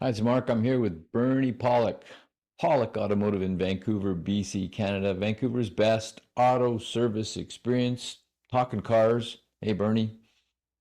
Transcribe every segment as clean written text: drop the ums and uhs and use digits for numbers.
Hi, it's Mark. I'm here with Bernie Pawlik. Pawlik Automotive in Vancouver, BC, Canada. Vancouver's best auto service experience. Talking cars. Hey, Bernie.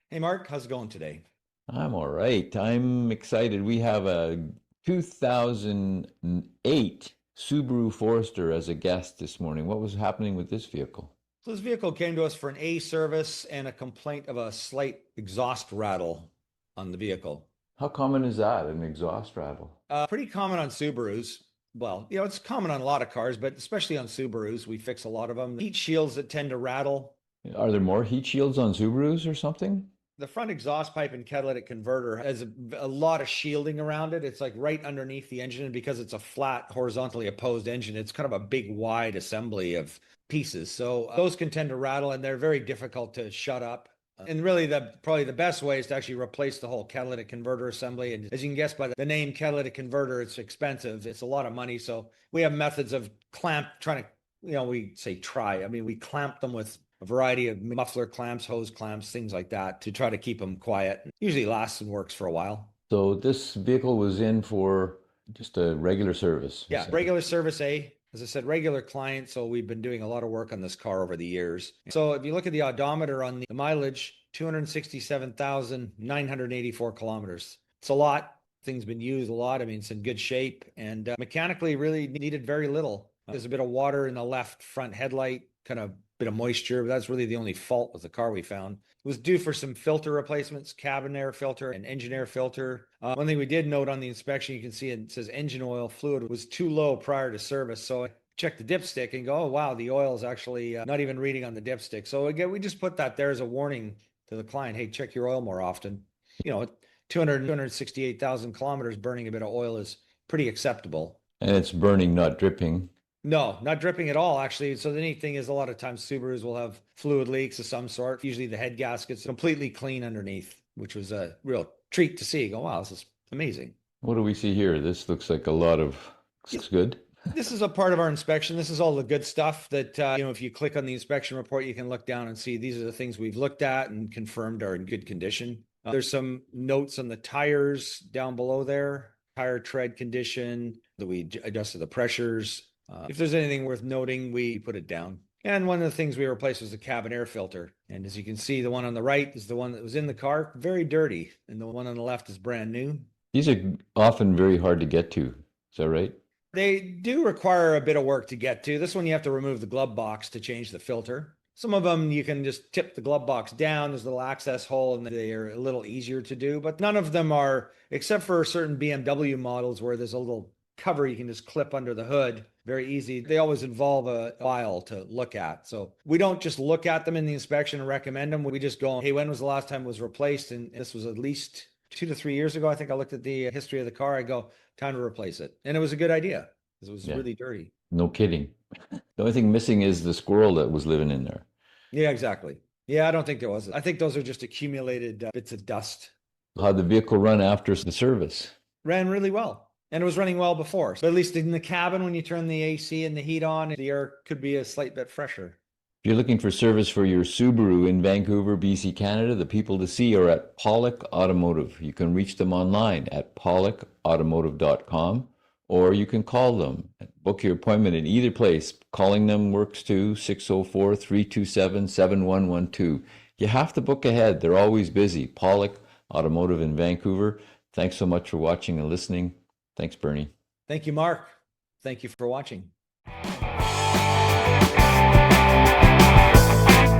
Hey Mark, how's it going today? I'm all right. I'm excited. We have a 2008 Subaru Forester as a guest this morning. What was happening with this vehicle? So this vehicle came to us for an A service and a complaint of a slight exhaust rattle on the vehicle. How common is that, an exhaust rattle? Pretty common on Subarus. Well, it's common on a lot of cars, but especially on Subarus, we fix a lot of them. Heat shields that tend to rattle. Are there more heat shields on Subarus or something? The front exhaust pipe and catalytic converter has a lot of shielding around it. It's like right underneath the engine. And because it's a flat, horizontally opposed engine, it's kind of a big, wide assembly of pieces. So those can tend to rattle and they're very difficult to shut up. And really, probably the best way is to actually replace the whole catalytic converter assembly. And as you can guess by the name catalytic converter, it's expensive. It's a lot of money. So we have methods of trying to, we say try. I mean, we clamp them with a variety of muffler clamps, hose clamps, things like that to try to keep them quiet. Usually lasts and works for a while. So this vehicle was in for just a regular service. Yeah, regular service A. As I said, regular client. So we've been doing a lot of work on this car over the years. So if you look at the odometer on the mileage, 267,984 kilometers. It's a lot. Thing's been used a lot. I mean, it's in good shape and mechanically really needed very little. There's a bit of water in the left front headlight, kind of bit of moisture, but that's really the only fault with the car we found. It was due for some filter replacements, cabin air filter and engine air filter. One thing we did note on the inspection, you can see it says engine oil fluid was too low prior to service. So I checked the dipstick and go, oh, wow, the oil is actually not even reading on the dipstick. So again, we just put that there as a warning to the client. Hey, check your oil more often. 268,000 kilometers burning a bit of oil is pretty acceptable. And it's burning, not dripping. No, not dripping at all, actually. So the neat thing is a lot of times Subarus will have fluid leaks of some sort. Usually the head gasket's completely clean underneath, which was a real treat to see. Go, wow, this is amazing. What do we see here? This looks like a lot of, looks good. This is a part of our inspection. This is all the good stuff that, if you click on the inspection report, you can look down and see these are the things we've looked at and confirmed are in good condition. There's some notes on the tires down below there, tire tread condition, that we adjusted the pressures. If there's anything worth noting, we put it down. And one of the things we replaced was the cabin air filter. And as you can see, the one on the right is the one that was in the car, very dirty. And the one on the left is brand new. These are often very hard to get to. Is that right? They do require a bit of work to get to. This one, you have to remove the glove box to change the filter. Some of them, you can just tip the glove box down. There's a little access hole and they are a little easier to do. But none of them are, except for certain BMW models where there's a little cover you can just clip under the hood. Very easy. They always involve a file to look at. So we don't just look at them in the inspection and recommend them. We just go, hey, when was the last time it was replaced? And this was at least 2 to 3 years ago. I think I looked at the history of the car. I go, time to replace it. And it was a good idea because it was really dirty. No kidding. The only thing missing is the squirrel that was living in there. Yeah, exactly. Yeah, I don't think there was. I think those are just accumulated bits of dust. How'd the vehicle run after the service? Ran really well. And it was running well before. So at least in the cabin, when you turn the AC and the heat on, the air could be a slight bit fresher. If you're looking for service for your Subaru in Vancouver, BC, Canada, the people to see are at Pawlik Automotive. You can reach them online at pawlikautomotive.com, or you can call them. Book your appointment in either place. Calling them works too, 604-327-7112. You have to book ahead. They're always busy. Pawlik Automotive in Vancouver. Thanks so much for watching and listening. Thanks, Bernie. Thank you, Mark. Thank you for watching.